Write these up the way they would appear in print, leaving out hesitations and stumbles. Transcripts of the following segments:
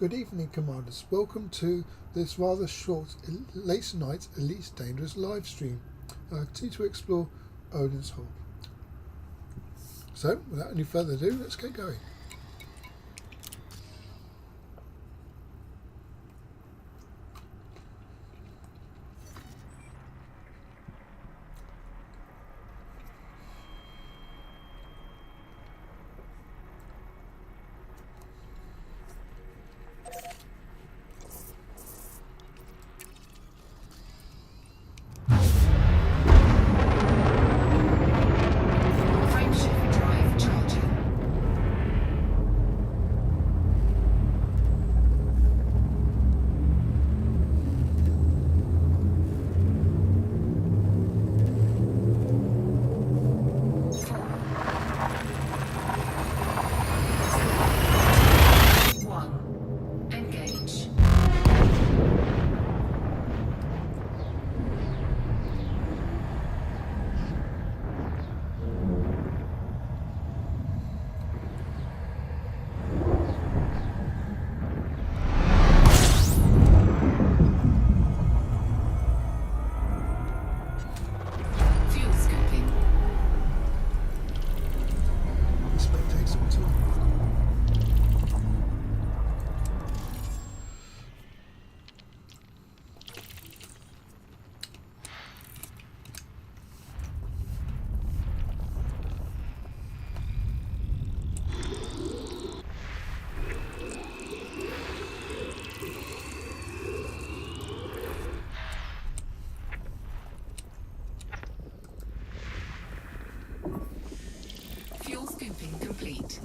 Good evening, Commanders. Welcome to this rather short, late night, Elite Dangerous live stream. Continue to explore Odin's Hole. So, without any further ado, let's get going. Fuel scooping complete.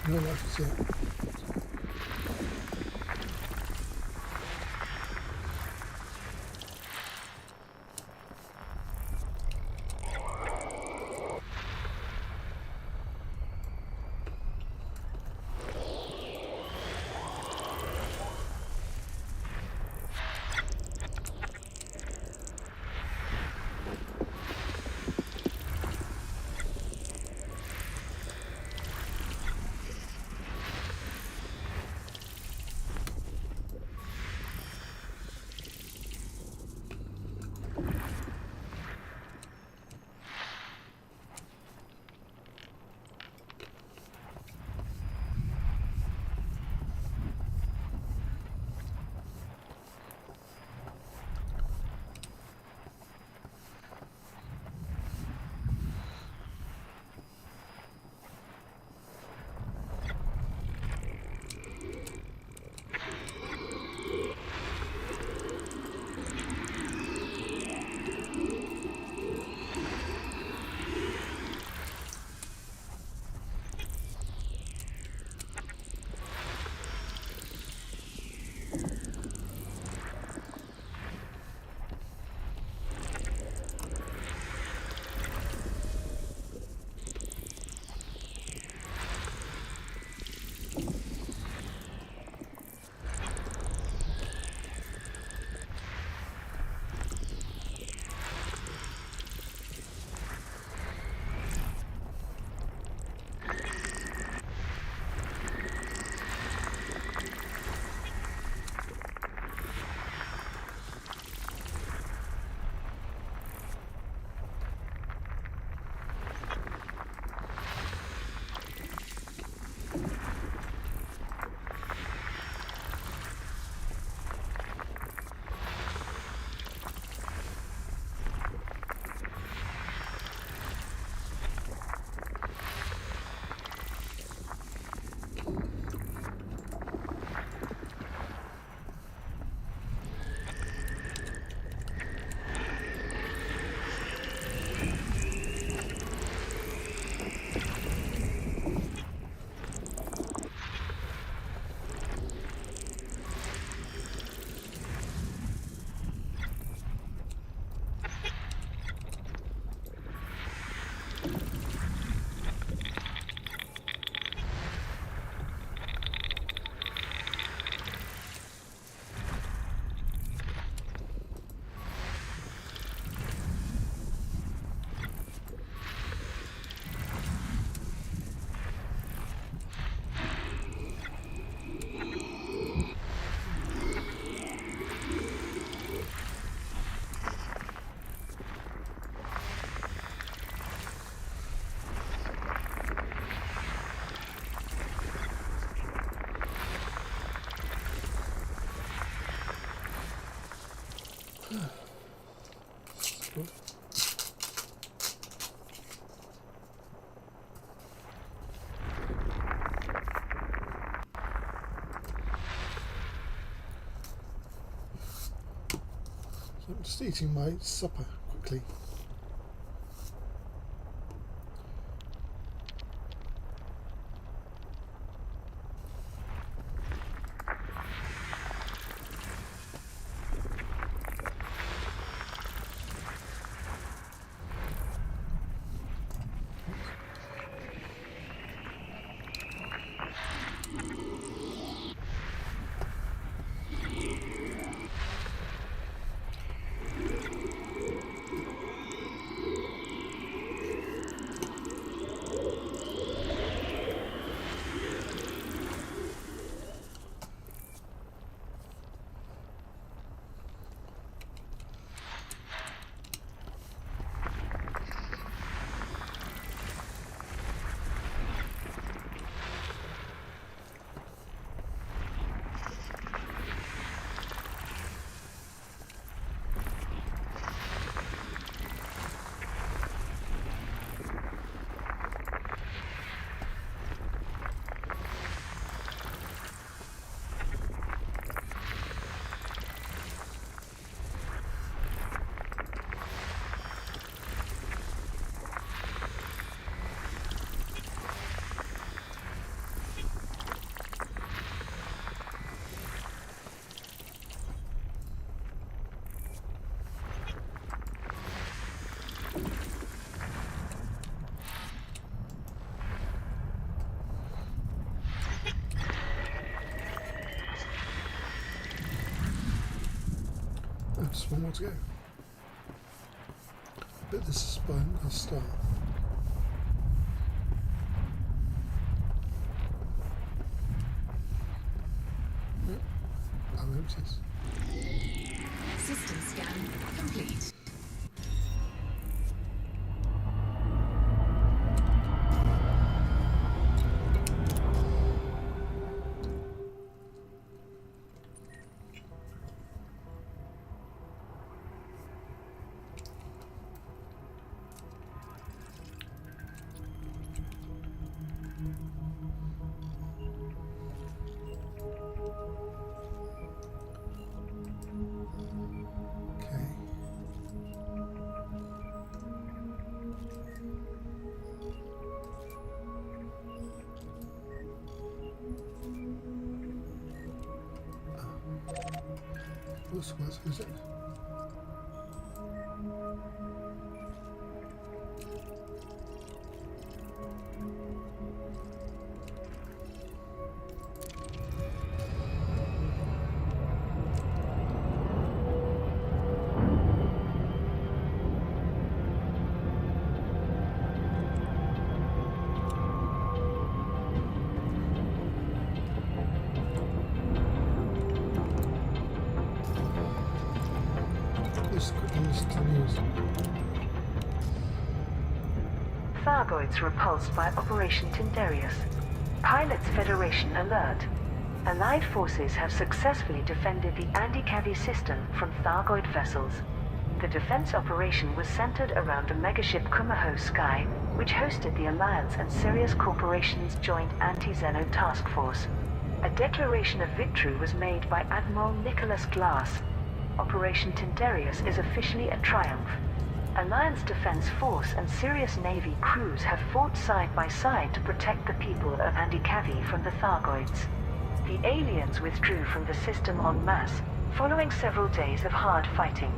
No, that's it. just eating my supper quickly. Just one more to go. But this is a start. Yep. I'm empty. System scan complete. What is it? Thargoids repulsed by Operation Tindarius. Pilots Federation alert. Allied forces have successfully defended the Andikavi system from Thargoid vessels. The defense operation was centered around the megaship Kumaho Sky, which hosted the Alliance and Sirius Corporation's joint anti-Xeno task force. A declaration of victory was made by Admiral Nicholas Glass. Operation Tindarius is officially a triumph. Alliance Defense Force and Sirius Navy crews have fought side by side to protect the people of Andikavi from the Thargoids. The aliens withdrew from the system en masse, following several days of hard fighting.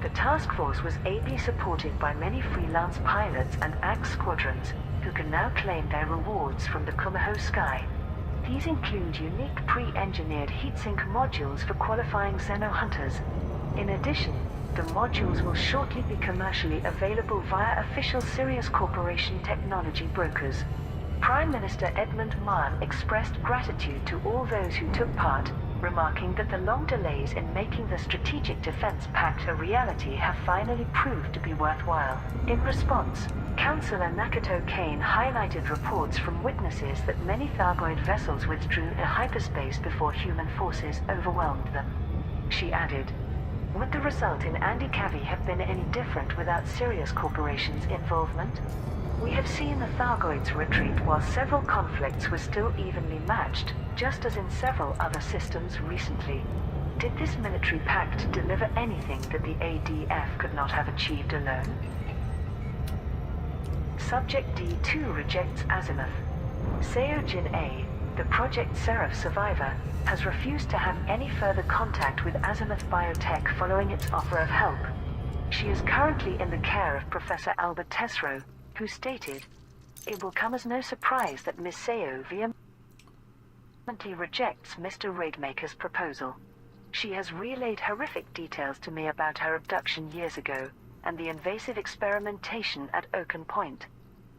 The task force was ably supported by many freelance pilots and AG squadrons, who can now claim their rewards from the Kumaho Sky. These include unique pre-engineered heatsink modules for qualifying Xeno hunters. In addition, the modules will shortly be commercially available via official Sirius Corporation technology brokers. Prime Minister Edmund Mahon expressed gratitude to all those who took part, remarking that the long delays in making the Strategic Defense Pact a reality have finally proved to be worthwhile. In response, Councillor Nakato Kane highlighted reports from witnesses that many Thargoid vessels withdrew to hyperspace before human forces overwhelmed them. She added, "Would the result in Andikavi have been any different without Sirius Corporation's involvement? We have seen the Thargoids retreat while several conflicts were still evenly matched, just as in several other systems recently. Did this military pact deliver anything that the ADF could not have achieved alone? Subject D2 rejects azimuth. Seojin A, the Project Seraph survivor, has refused to have any further contact with Azimuth Biotech following its offer of help. She is currently in the care of Professor Albert Tesreau, who stated, "It will come as no surprise that Miss Seo vehemently rejects Mr. Raidmaker's proposal. She has relayed horrific details to me about her abduction years ago, and the invasive experimentation at Oaken Point.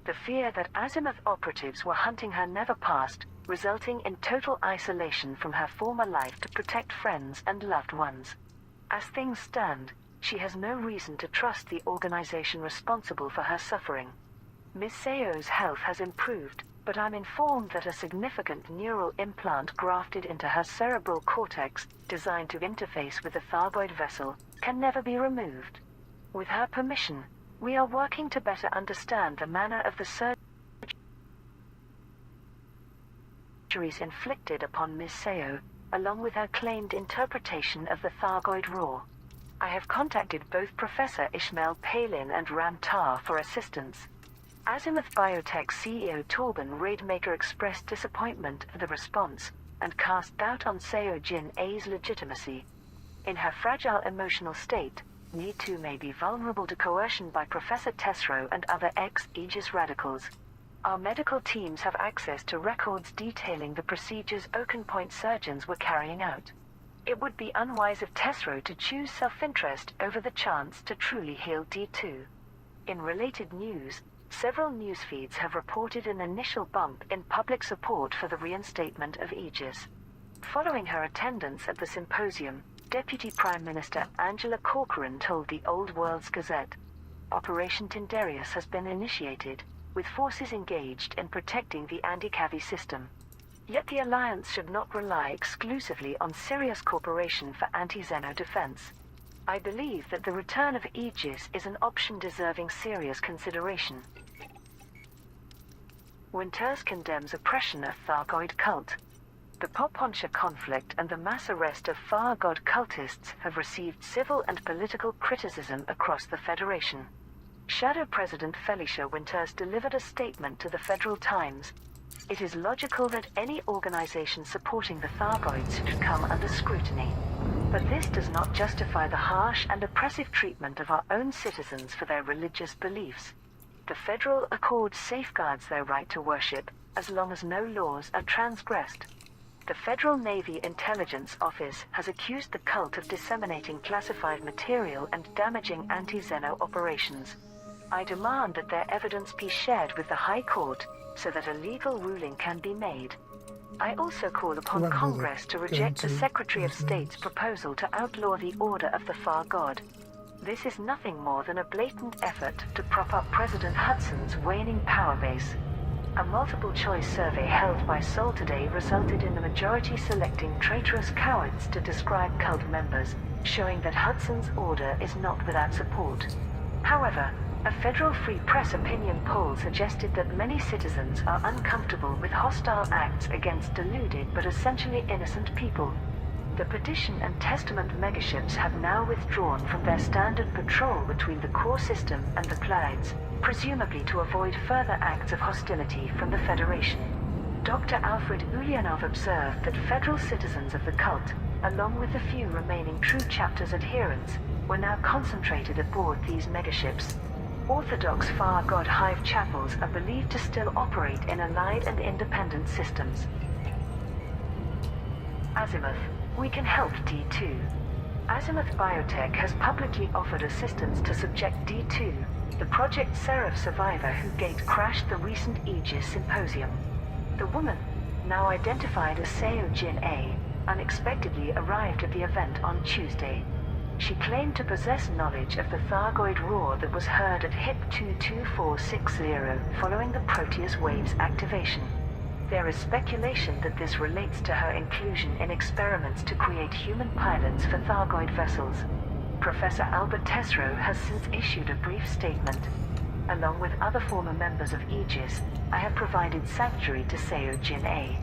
The fear that Azimuth operatives were hunting her never passed, resulting in total isolation from her former life to protect friends and loved ones. As things stand, she has no reason to trust the organization responsible for her suffering. Miss Seo's health has improved, but I'm informed that a significant neural implant grafted into her cerebral cortex, designed to interface with the Thargoid vessel, can never be removed. With her permission, we are working to better understand the manner of the surgeries inflicted upon Miss Seo, along with her claimed interpretation of the Thargoid Roar. I have contacted both Professor Ishmael Palin and Ram Tar for assistance." Azimuth Biotech CEO Torben Raidmaker expressed disappointment at the response, and cast doubt on Seojin A's legitimacy. In her fragile emotional state, D2 may be vulnerable to coercion by Professor Tesreau and other ex-Aegis radicals. Our medical teams have access to records detailing the procedures Oaken Point surgeons were carrying out. It would be unwise of Tesreau to choose self-interest over the chance to truly heal D2. In related news, several news feeds have reported an initial bump in public support for the reinstatement of Aegis. Following her attendance at the symposium, Deputy Prime Minister Angela Corcoran told the Old World's Gazette, "Operation Tindarius has been initiated, with forces engaged in protecting the anti-Cavi system. Yet the Alliance should not rely exclusively on Sirius Corporation for anti-Xeno defense. I believe that the return of Aegis is an option deserving serious consideration." Winters condemns oppression of Thargoid cult. The Poponcha conflict and the mass arrest of Thargoid cultists have received civil and political criticism across the Federation. Shadow President Felicia Winters delivered a statement to the Federal Times. "It is logical that any organization supporting the Thargoids should come under scrutiny. But this does not justify the harsh and oppressive treatment of our own citizens for their religious beliefs. The Federal Accord safeguards their right to worship, as long as no laws are transgressed." The Federal Navy Intelligence Office has accused the cult of disseminating classified material and damaging anti-Xeno operations. I demand that their evidence be shared with the High Court, so that a legal ruling can be made. I also call upon Congress to reject the Secretary of State's proposal to outlaw the Order of the Far God. This is nothing more than a blatant effort to prop up President Hudson's waning power base. A multiple-choice survey held by Seoul Today resulted in the majority selecting traitorous cowards to describe cult members, showing that Hudson's order is not without support. However, a federal free press opinion poll suggested that many citizens are uncomfortable with hostile acts against deluded but essentially innocent people. The Petition and Testament megaships have now withdrawn from their standard patrol between the core system and the Pleiades, presumably to avoid further acts of hostility from the Federation. Dr. Alfred Ulyanov observed that federal citizens of the cult, along with the few remaining True Chapter's adherents, were now concentrated aboard these megaships. Orthodox Far God Hive chapels are believed to still operate in allied and independent systems. Azimuth, we can help D2. Azimuth Biotech has publicly offered assistance to subject D2, the Project Seraph survivor who gate-crashed the recent Aegis symposium. The woman, now identified as Seojin A, unexpectedly arrived at the event on Tuesday. She claimed to possess knowledge of the Thargoid roar that was heard at HIP 22460 following the Proteus wave's activation. There is speculation that this relates to her inclusion in experiments to create human pilots for Thargoid vessels. Professor Albert Tesreau has since issued a brief statement. Along with other former members of Aegis, I have provided sanctuary to Seojin A.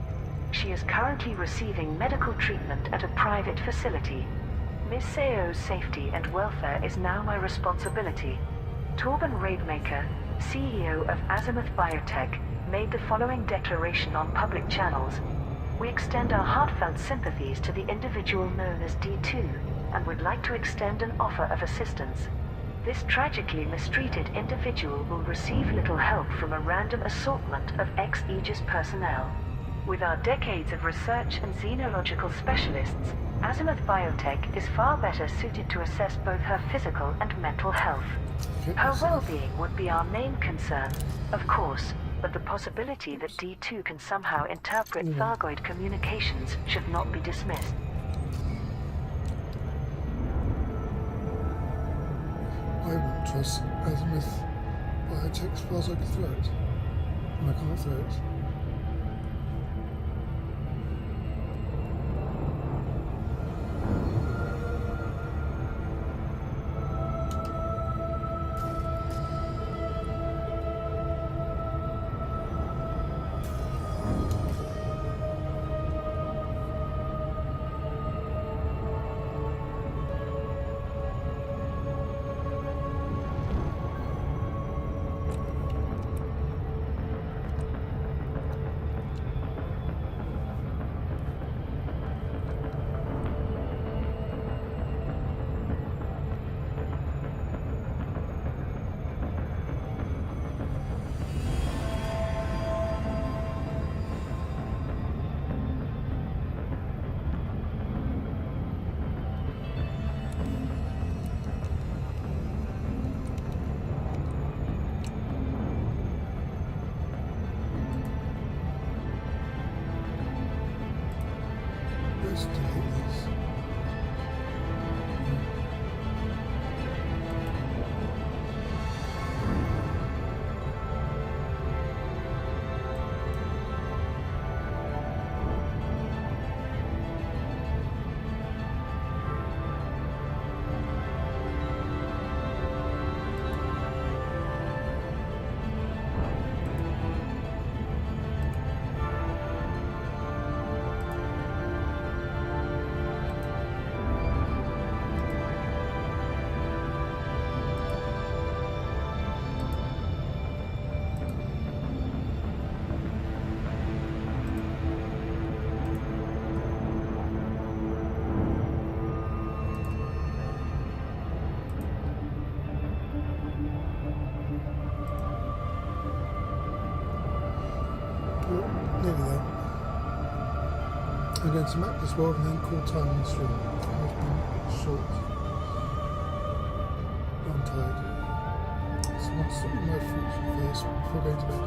She is currently receiving medical treatment at a private facility. Miss Seo's safety and welfare is now my responsibility. Torben Raidmaker, CEO of Azimuth Biotech, made the following declaration on public channels. We extend our heartfelt sympathies to the individual known as D2 and would like to extend an offer of assistance. This tragically mistreated individual will receive little help from a random assortment of ex-Aegis personnel. With our decades of research and xenological specialists, Azimuth Biotech is far better suited to assess both her physical and mental health. Her well-being would be our main concern, of course, but the possibility that D2 can somehow interpret Thargoid communications should not be dismissed. I wouldn't trust Azimuth Biotech as far as I can throw it. And I can't throw it. Let's delete this. Nearly there. I'm going to map this world and then call time on the stream. It's been short. I'm tired. So I want to stop my food first before going to bed.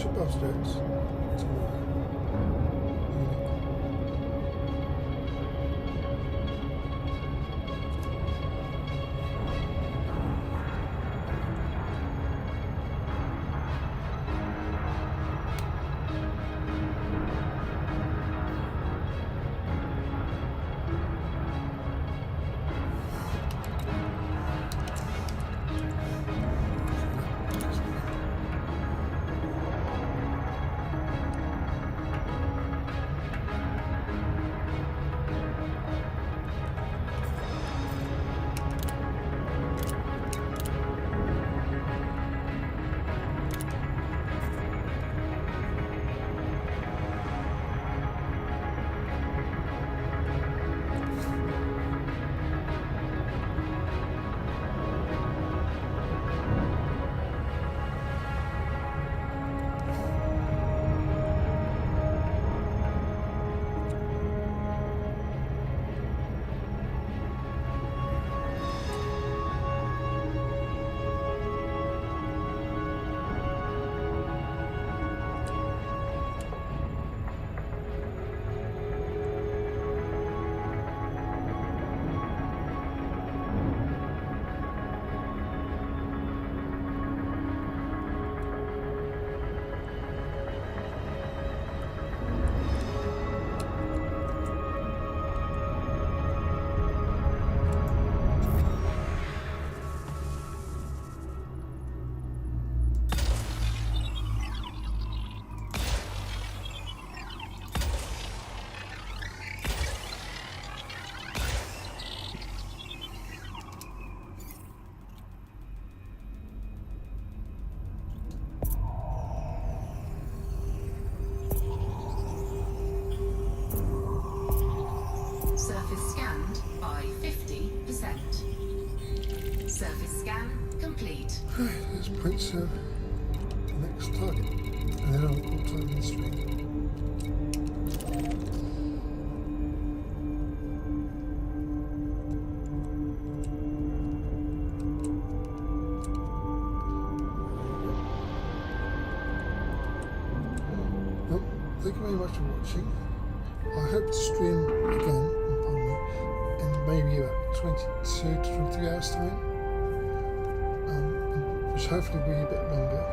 Ship outskirts. Tomorrow. Surface scanned by 50%. Surface scan complete. Let's point to the next target. And then I'll call time in the stream. Well, thank you very much for watching. I hope to stream again, pardon me, in maybe about 22 to 23 hours time, which hopefully will be a bit longer.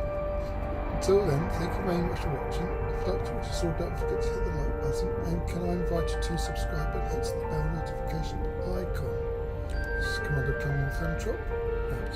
Until then, thank you very much for watching. If you'd like to watch this all, don't forget to hit the like button, and can I invite you to subscribe and hit the bell notification icon. This is Commander Cameron Thumb Chop. Out.